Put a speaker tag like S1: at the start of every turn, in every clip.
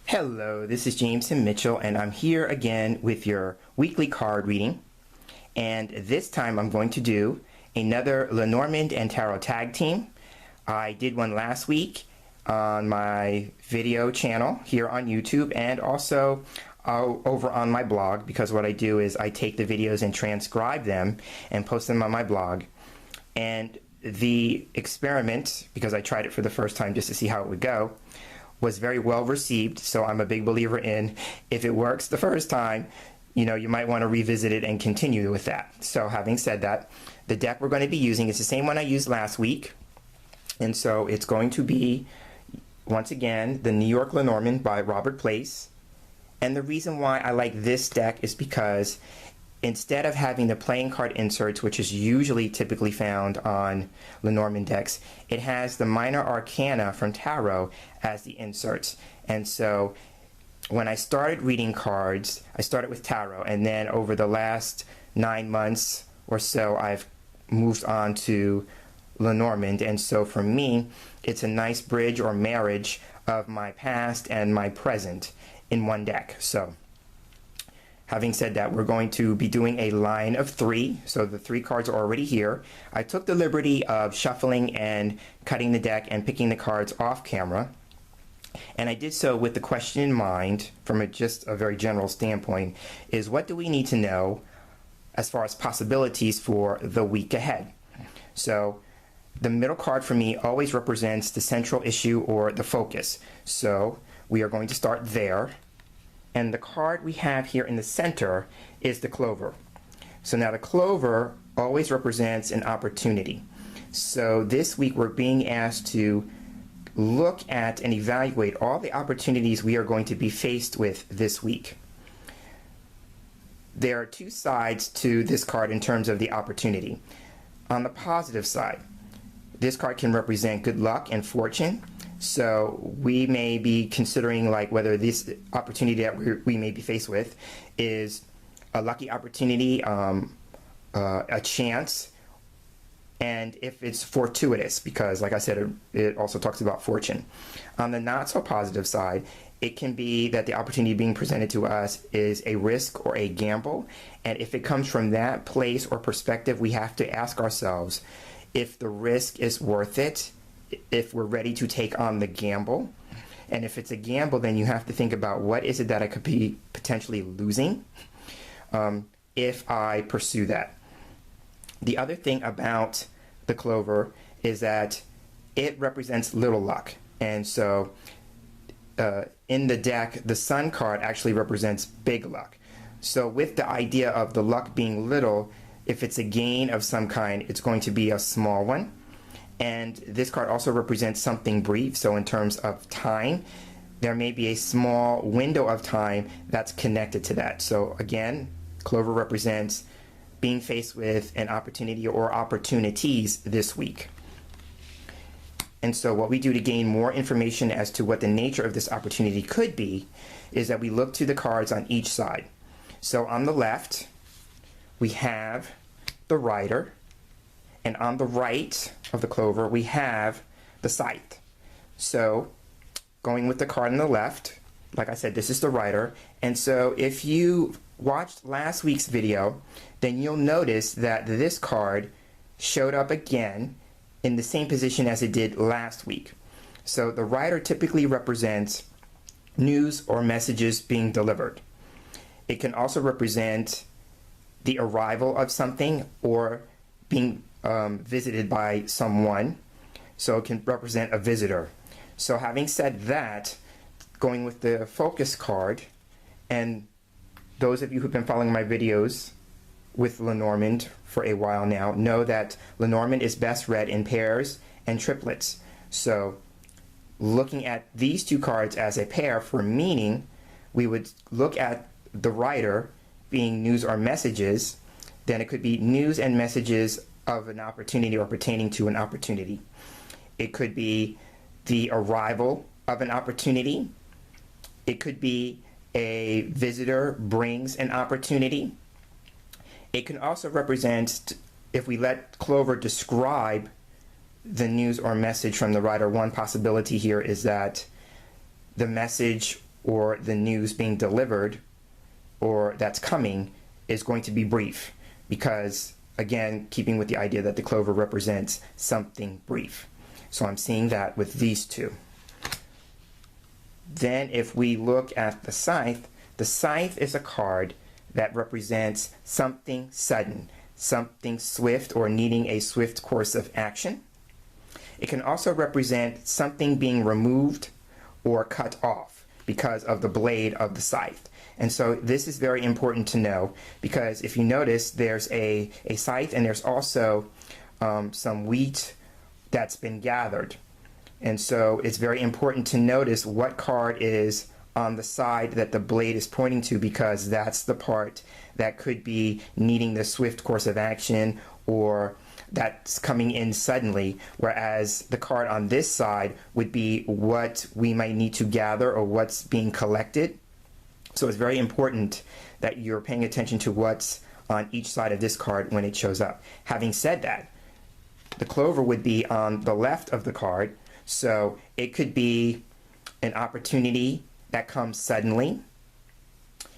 S1: Hello, this is James and Mitchell, and I'm here again with your weekly card reading. And this time I'm going to do another Lenormand and Tarot Tag-Team. I did one last week on my video channel here on YouTube and also over on my blog, because what I do is I take the videos and transcribe them and post them on my blog. And the experiment, because I tried it for the first time just to see how it would go, was very well received. So I'm a big believer in, if it works the first time, you might want to revisit it and continue with that. So having said that, the deck we're going to be using is the same one I used last week. And so it's going to be, once again, the New York Lenormand by Robert Place. And the reason why I like this deck is because instead of having the playing card inserts, which is usually typically found on Lenormand decks, it has the minor arcana from tarot as the inserts. And so when I started reading cards, I started with tarot, and then over the last 9 months or so, I've moved on to Lenormand. And so for me, it's a nice bridge or marriage of my past and my present in one deck. So having said that, we're going to be doing a line of 3. So the 3 cards are already here. I took the liberty of shuffling and cutting the deck and picking the cards off camera. And I did so with the question in mind, from just a very general standpoint, is what do we need to know as far as possibilities for the week ahead? So the middle card for me always represents the central issue or the focus. So we are going to start there. And the card we have here in the center is the clover. So now the clover always represents an opportunity. So this week we're being asked to look at and evaluate all the opportunities we are going to be faced with this week. There are 2 sides to this card in terms of the opportunity. On the positive side, this card can represent good luck and fortune. So we may be considering like whether this opportunity that we may be faced with is a lucky opportunity, a chance, and if it's fortuitous, because like I said, it also talks about fortune. On the not so positive side, it can be that the opportunity being presented to us is a risk or a gamble. And if it comes from that place or perspective, we have to ask ourselves if the risk is worth it, if we're ready to take on the gamble. And if it's a gamble, then you have to think about what is it that I could be potentially losing if I pursue that. The other thing about the clover is that it represents little luck. And so in the deck, the sun card actually represents big luck. So with the idea of the luck being little, if it's a gain of some kind, it's going to be a small one. And this card also represents something brief. So in terms of time, there may be a small window of time that's connected to that. So again, clover represents being faced with an opportunity or opportunities this week. And so what we do to gain more information as to what the nature of this opportunity could be is that we look to the cards on each side. So on the left, we have the Rider. And on the right of the clover, we have the Scythe. So going with the card on the left, like I said, this is the Rider. And so if you watched last week's video, then you'll notice that this card showed up again in the same position as it did last week. So the Rider typically represents news or messages being delivered. It can also represent the arrival of something or being visited by someone. So it can represent a visitor. So having said that, going with the focus card, and those of you who've been following my videos with Lenormand for a while now know that Lenormand is best read in pairs and triplets. So looking at these 2 cards as a pair for meaning, we would look at the Rider being news or messages. Then it could be news and messages of an opportunity or pertaining to an opportunity. It could be the arrival of an opportunity. It could be a visitor brings an opportunity. It can also represent, if we let clover describe the news or message from the Rider, one possibility here is that the message or the news being delivered or that's coming is going to be brief, because again, keeping with the idea that the clover represents something brief. So I'm seeing that with these two. Then if we look at the scythe is a card that represents something sudden, something swift or needing a swift course of action. It can also represent something being removed or cut off because of the blade of the scythe. And so this is very important to know, because if you notice, there's a scythe and there's also some wheat that's been gathered. And so it's very important to notice what card is on the side that the blade is pointing to, because that's the part that could be needing the swift course of action or that's coming in suddenly, whereas the card on this side would be what we might need to gather or what's being collected. So it's very important that you're paying attention to what's on each side of this card when it shows up. Having said that, the clover would be on the left of the card, so it could be an opportunity that comes suddenly.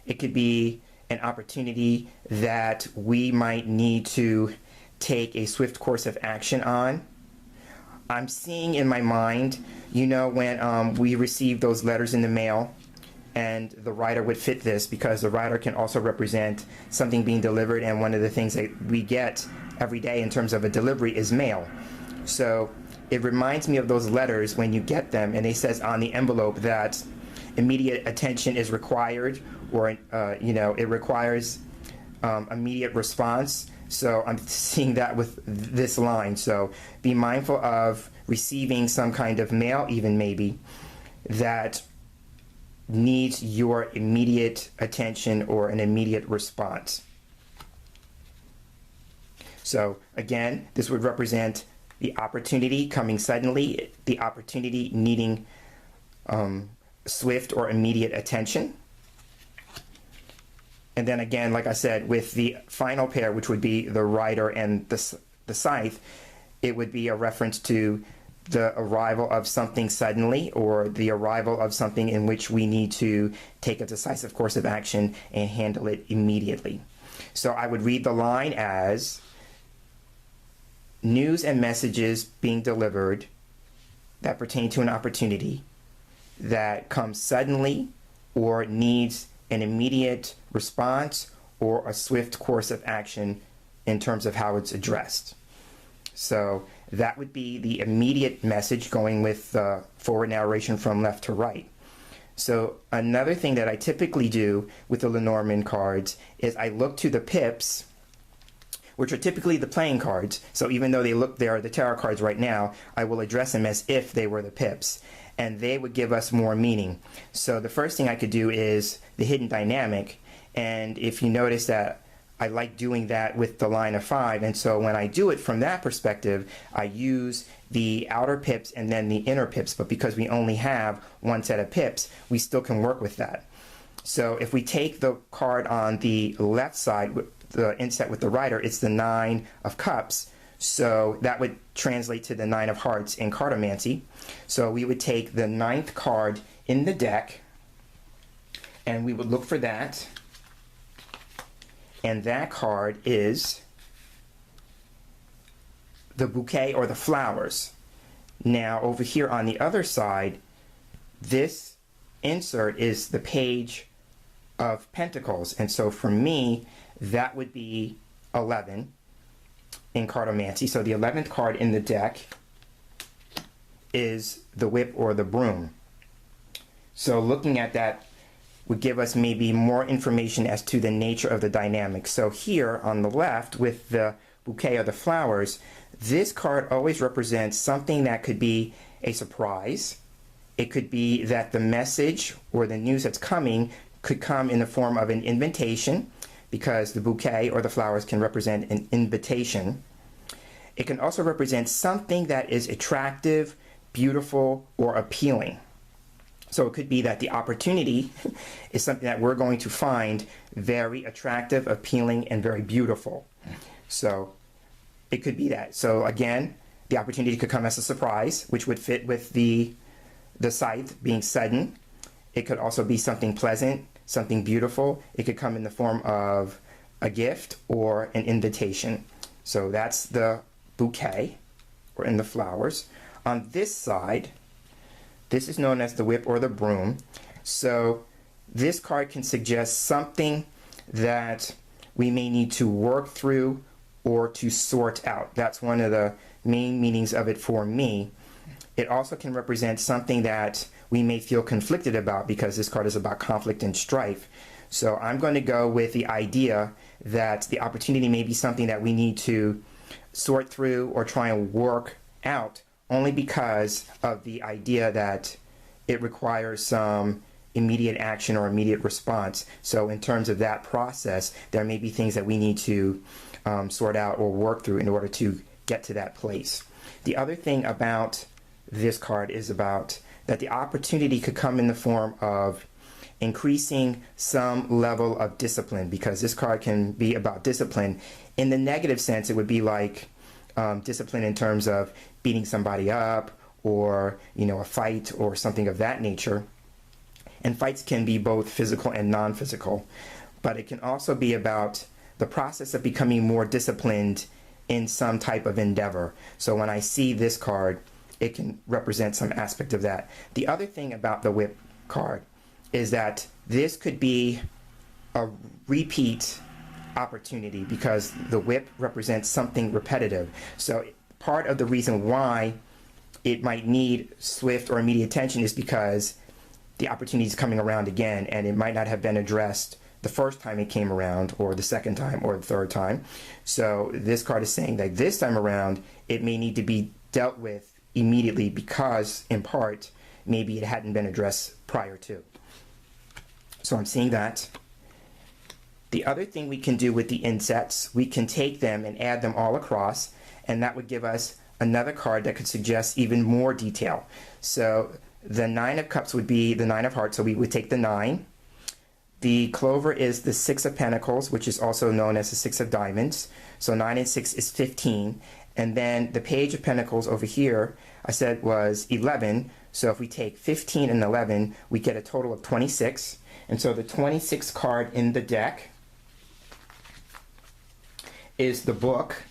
S1: It could be an opportunity that we might need to take a swift course of action on. I'm seeing in my mind, you know, when we receive those letters in the mail, and the writer would fit this because the writer can also represent something being delivered, and one of the things that we get every day in terms of a delivery is mail. So it reminds me of those letters when you get them and it says on the envelope that immediate attention is required, or you know, it requires immediate response. So I'm seeing that with this line. So be mindful of receiving some kind of mail, even maybe, that needs your immediate attention or an immediate response. So again, this would represent the opportunity coming suddenly, the opportunity needing swift or immediate attention. And then again, like I said, with the final pair, which would be the rider and the scythe, it would be a reference to the arrival of something suddenly, or the arrival of something in which we need to take a decisive course of action and handle it immediately. So I would read the line as news and messages being delivered that pertain to an opportunity that comes suddenly or needs an immediate response or a swift course of action in terms of how it's addressed. So that would be the immediate message, going with the forward narration from left to right. So another thing that I typically do with the Lenormand cards is I look to the pips, which are typically the playing cards. So even though they are the tarot cards right now, I will address them as if they were the pips, and they would give us more meaning. So the first thing I could do is the hidden dynamic, and if you notice that I like doing that with the line of 5, and so when I do it from that perspective, I use the outer pips and then the inner pips, but because we only have one set of pips, we still can work with that. So if we take the card on the left side, the inset with the rider, it's the 9 of Cups, so that would translate to the 9 of Hearts in cartomancy. So we would take the 9th card in the deck, and we would look for that. And that card is the bouquet or the flowers. Now over here on the other side, this insert is the page of Pentacles. And so for me, that would be 11 in cartomancy. So the 11th card in the deck is the whip or the broom. So looking at that would give us maybe more information as to the nature of the dynamic. So here on the left with the bouquet of the flowers, this card always represents something that could be a surprise. It could be that the message or the news that's coming could come in the form of an invitation, because the bouquet or the flowers can represent an invitation. It can also represent something that is attractive, beautiful, or appealing. So it could be that the opportunity is something that we're going to find very attractive, appealing, and very beautiful. So it could be that. So again, the opportunity could come as a surprise, which would fit with the scythe being sudden. It could also be something pleasant, something beautiful. It could come in the form of a gift or an invitation. So that's the bouquet, or in the flowers. On this side, this is known as the whip or the broom. So this card can suggest something that we may need to work through or to sort out. That's one of the main meanings of it for me. It also can represent something that we may feel conflicted about, because this card is about conflict and strife. So I'm going to go with the idea that the opportunity may be something that we need to sort through or try and work out, only because of the idea that it requires some immediate action or immediate response. So in terms of that process, there may be things that we need to sort out or work through in order to get to that place. The other thing about this card is about that the opportunity could come in the form of increasing some level of discipline, because this card can be about discipline. In the negative sense, it would be like discipline in terms of beating somebody up, or a fight or something of that nature. And fights can be both physical and non-physical, but it can also be about the process of becoming more disciplined in some type of endeavor. So when I see this card, it can represent some aspect of that. The other thing about the whip card is that this could be a repeat opportunity, because the whip represents something repetitive. So part of the reason why it might need swift or immediate attention is because the opportunity is coming around again, and it might not have been addressed the first time it came around, or the second time, or the third time. So this card is saying that this time around, it may need to be dealt with immediately, because in part, maybe it hadn't been addressed prior to. So I'm seeing that. The other thing we can do with the insets, we can take them and add them all across, and that would give us another card that could suggest even more detail. So the 9 of Cups would be the 9 of Hearts, so we would take the 9. The clover is the 6 of Pentacles, which is also known as the 6 of Diamonds. So 9 and 6 is 15. And then the Page of Pentacles over here, I said was 11. So if we take 15 and 11, we get a total of 26. And so the 26th card in the deck is the Book.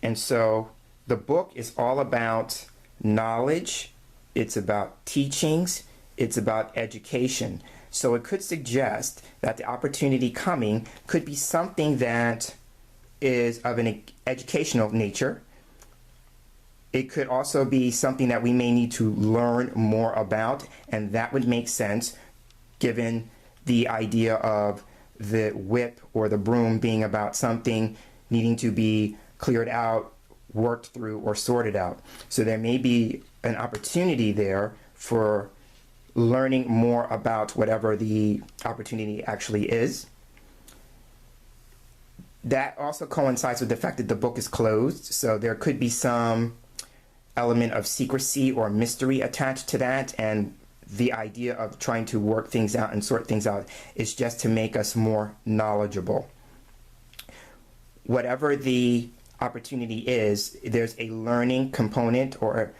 S1: And so the book is all about knowledge, it's about teachings, it's about education. So it could suggest that the opportunity coming could be something that is of an educational nature. It could also be something that we may need to learn more about, and that would make sense given the idea of the whip or the broom being about something needing to be cleared out, worked through, or sorted out. So there may be an opportunity there for learning more about whatever the opportunity actually is. That also coincides with the fact that the book is closed, so there could be some element of secrecy or mystery attached to that, and the idea of trying to work things out and sort things out is just to make us more knowledgeable. Whatever the opportunity is, there's a learning component or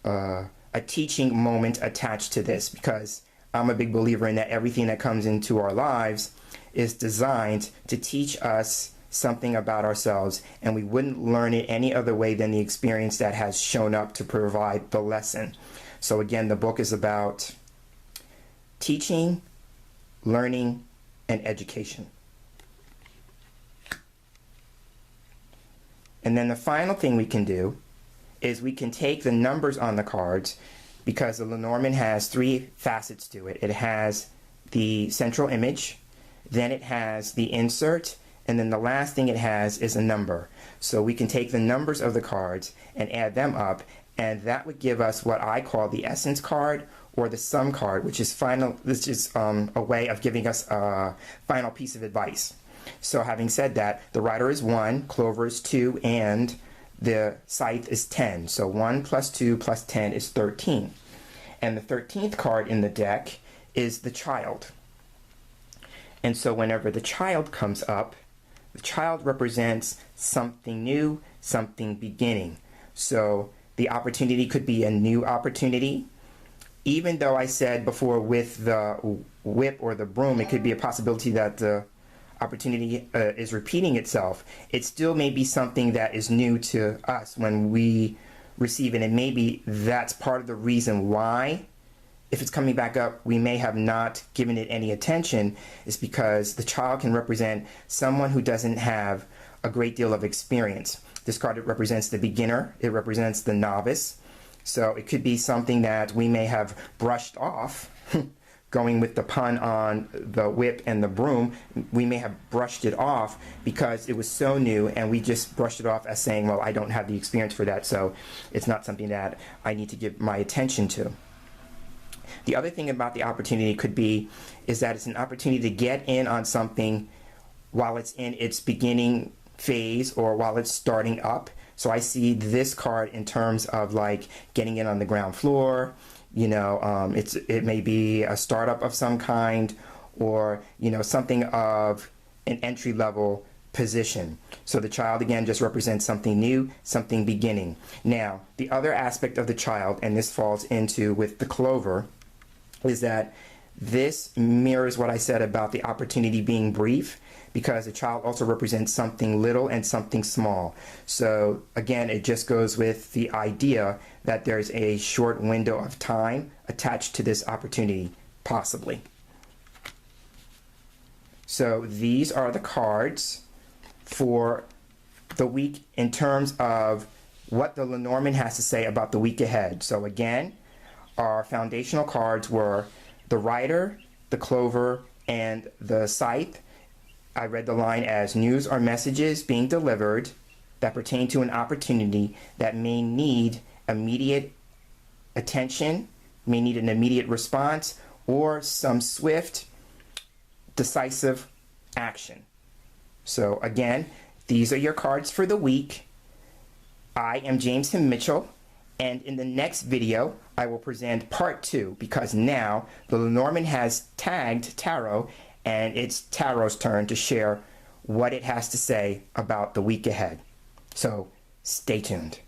S1: a teaching moment attached to this, because I'm a big believer in that everything that comes into our lives is designed to teach us something about ourselves, and we wouldn't learn it any other way than the experience that has shown up to provide the lesson. So again, the book is about teaching, learning, and education. And then the final thing we can do is we can take the numbers on the cards, because the Lenormand has 3 facets to it. It has the central image, then it has the insert, and then the last thing it has is a number. So we can take the numbers of the cards and add them up, and that would give us what I call the essence card, or the sum card, which is final. This is a way of giving us a final piece of advice. So having said that, the rider is 1, clover is 2, and the scythe is 10. So 1 plus 2 plus 10 is 13. And the 13th card in the deck is the child. And so whenever the child comes up, the child represents something new, something beginning. So the opportunity could be a new opportunity. even though I said before with the whip or the broom, it could be a possibility that the opportunity is repeating itself, it still may be something that is new to us when we receive it. And maybe that's part of the reason why, if it's coming back up, we may have not given it any attention, is because the child can represent someone who doesn't have a great deal of experience. This card, it represents the beginner, it represents the novice. So it could be something that we may have brushed off, going with the pun on the whip and the broom, we may have brushed it off because it was so new and we just brushed it off as saying, well, I don't have the experience for that, so it's not something that I need to give my attention to. The other thing about the opportunity could be is that it's an opportunity to get in on something while it's in its beginning phase or while it's starting up. So I see this card in terms of like getting in on the ground floor. You know, it may be a startup of some kind, or, you know, something of an entry-level position. So the child, again, just represents something new, something beginning. Now, the other aspect of the child, and this falls into with the clover, is that this mirrors what I said about the opportunity being brief, because the child also represents something little and something small. So again, it just goes with the idea that there's a short window of time attached to this opportunity, possibly. So these are the cards for the week in terms of what the Lenormand has to say about the week ahead. So again, our foundational cards were the Rider, the Clover, and the Scythe. I read the line as news or messages being delivered that pertain to an opportunity that may need immediate attention, may need an immediate response, or some swift, decisive action. So again, these are your cards for the week. I am James Himm Mitchell, and in the next video, I will present part 2, because now the Lenormand has tagged tarot, and it's Tarot's turn to share what it has to say about the week ahead. So stay tuned.